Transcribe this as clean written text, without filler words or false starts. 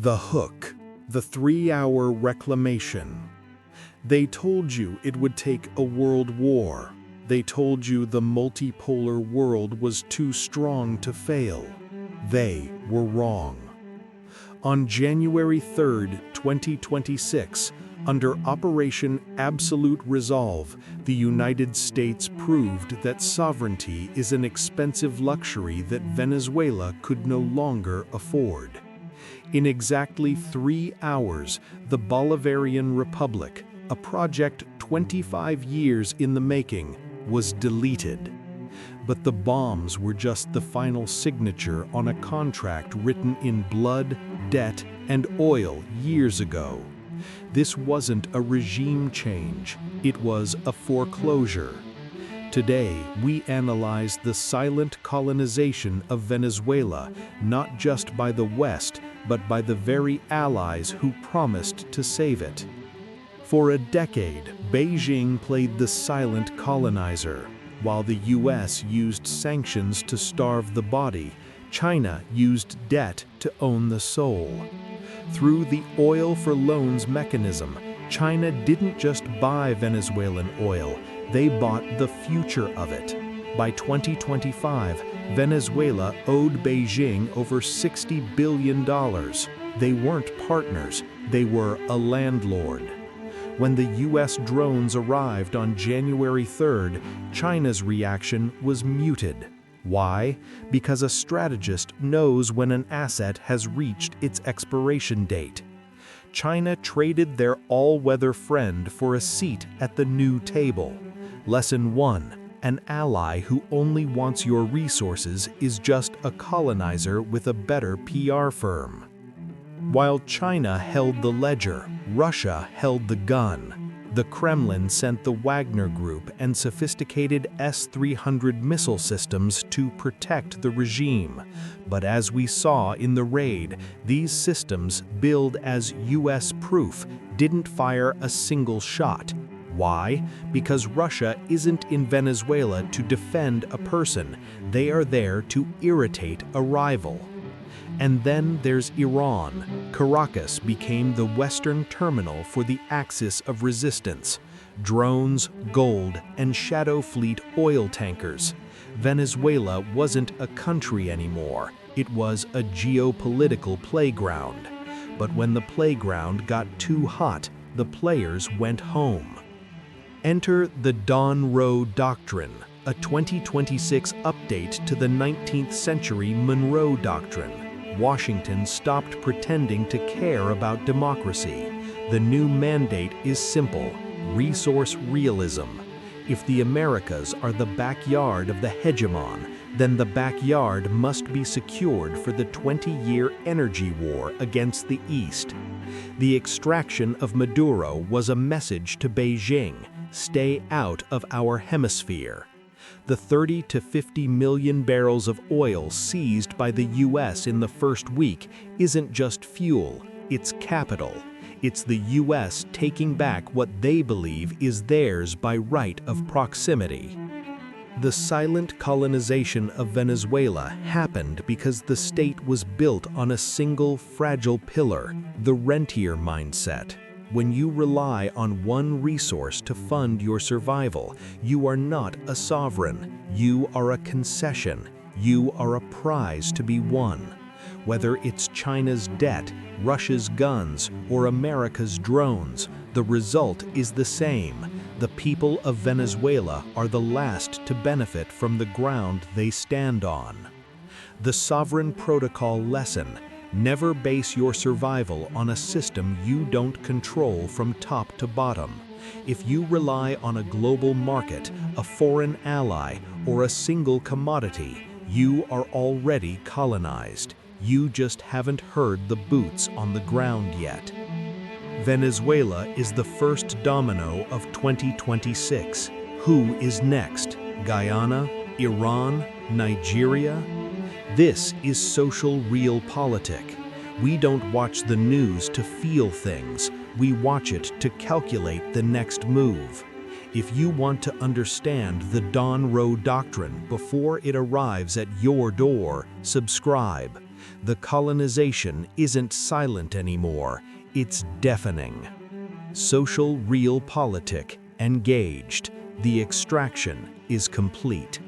The hook, the 3-hour reclamation. They told you it would take a world war. They told you the multipolar world was too strong to fail. They were wrong. On January 3, 2026, under Operation Absolute Resolve, the United States proved that sovereignty is an expensive luxury that Venezuela could no longer afford. In exactly 3 hours, the Bolivarian Republic, a project 25 years in the making, was deleted. But the bombs were just the final signature on a contract written in blood, debt, and oil years ago. This wasn't a regime change, it was a foreclosure. Today, we analyze the silent colonization of Venezuela, not just by the West, but by the very allies who promised to save it. For a decade, Beijing played the silent colonizer. While the US used sanctions to starve the body, China used debt to own the soul. Through the oil for loans mechanism, China didn't just buy Venezuelan oil, they bought the future of it. By 2025, Venezuela owed Beijing over $60 billion. They weren't partners, they were a landlord. When the US drones arrived on January 3rd, China's reaction was muted. Why? Because a strategist knows when an asset has reached its expiration date. China traded their all-weather friend for a seat at the new table. Lesson 1. An ally who only wants your resources is just a colonizer with a better PR firm. While China held the ledger, Russia held the gun. The Kremlin sent the Wagner Group and sophisticated S-300 missile systems to protect the regime. But as we saw in the raid, these systems, billed as US proof, didn't fire a single shot. Why? Because Russia isn't in Venezuela to defend a person. They are there to irritate a rival. And then there's Iran. Caracas became the Western terminal for the axis of resistance. Drones, gold, and Shadow Fleet oil tankers. Venezuela wasn't a country anymore. It was a geopolitical playground. But when the playground got too hot, the players went home. Enter the Donroe Doctrine, a 2026 update to the 19th century Monroe Doctrine. Washington stopped pretending to care about democracy. The new mandate is simple: resource realism. If the Americas are the backyard of the hegemon, then the backyard must be secured for the 20-year energy war against the East. The extraction of Maduro was a message to Beijing: stay out of our hemisphere. The 30 to 50 million barrels of oil seized by the US in the first week isn't just fuel, it's capital. It's the US taking back what they believe is theirs by right of proximity. The silent colonization of Venezuela happened because the state was built on a single fragile pillar, the rentier mindset. When you rely on one resource to fund your survival, you are not a sovereign. You are a concession. You are a prize to be won. Whether it's China's debt, Russia's guns, or America's drones, the result is the same. The people of Venezuela are the last to benefit from the ground they stand on. The Sovereign Protocol lesson: never base your survival on a system you don't control from top to bottom. If you rely on a global market, a foreign ally, or a single commodity, you are already colonized. You just haven't heard the boots on the ground yet. Venezuela is the first domino of 2026. Who is next? Guyana? Iran? Nigeria? This is social realpolitik. We don't watch the news to feel things. We watch it to calculate the next move. If you want to understand the Donroe Doctrine before it arrives at your door, subscribe. The colonization isn't silent anymore, it's deafening. Social realpolitik engaged. The extraction is complete.